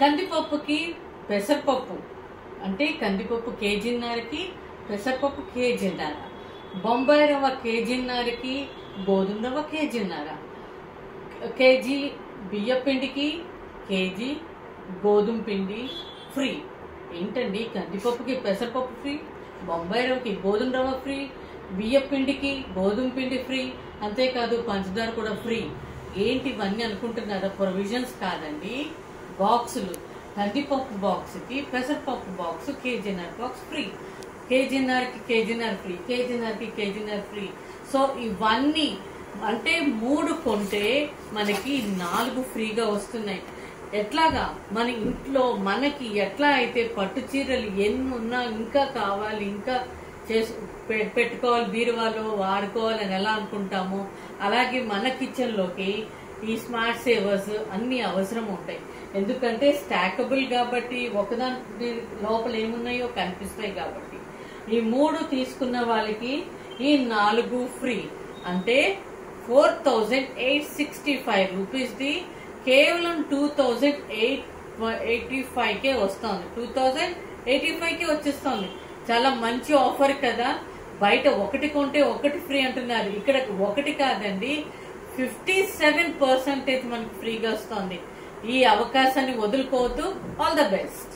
కందిపప్పుకి పెసరపప్పు అంటే కందిపప్పు కేజీన్నరకి పెసరపప్పు కేజీన్నర, బొంబాయి రవ్వ కేజీన్నరకి గోధుమ రవ్వ కేజీన్నర, కేజీ బియ్య పిండికి కేజీ గోధుమ పిండి ఫ్రీ. ఏంటండి, కందిపప్పుకి పెసరపప్పు ఫ్రీ, బొంబాయి రవ్వకి గోధుమ రవ్వ ఫ్రీ, బియ్య పిండికి గోధుమ పిండి ఫ్రీ, అంతేకాదు పంచదార కూడా ఫ్రీ. ఏంటి ఇవన్నీ అనుకుంటున్నారా? ప్రొవిజన్స్ కాదండి, బాక్సులు. కందిపప్పు బాక్స్కి పెసరపప్పు బాక్స్ కేజీన్నర బాక్స్ ఫ్రీ, కేజీన్నరకి కేజీన్నర ఫ్రీ, కేజీన్నరకి కేజీన్నర ఫ్రీ. సో ఇవన్నీ అంటే 3 కొంటే మనకి 4 ఫ్రీగా వస్తున్నాయి. ఎట్లాగా మన ఇంట్లో మనకి ఎట్లా అయితే పట్టు చీరలు ఎన్ని ఉన్నా ఇంకా కావాలి, ఇంకా పెట్టుకోవాలి, బీరువాలో వాడుకోవాలని ఎలా అనుకుంటామో అలాగే మన కిచెన్ లోకి ఈ స్మార్ట్ సేవర్స్ అన్ని అవసరం ఉంటాయి. ఎందుకంటే స్టాకబుల్ కాబట్టి, ఒకదాని లోపల ఏమున్నాయో కనిపిస్తాయి కాబట్టి. ఈ 3 తీసుకున్న వాళ్ళకి ఈ 4 ఫ్రీ. అంటే 4865 రూపీస్ ది కేవలం 2885కే వస్తుంది, 2085కే వచ్చేస్తుంది. చాలా మంచి ఆఫర్ కదా. బయట 1 కొంటే 1 ఫ్రీ అంటున్నారు, ఇక్కడ 1 కాదండి 57% మనకి ఫ్రీగా వస్తుంది. ఈ అవకాశాన్ని వదులుకోవద్దు. All the best.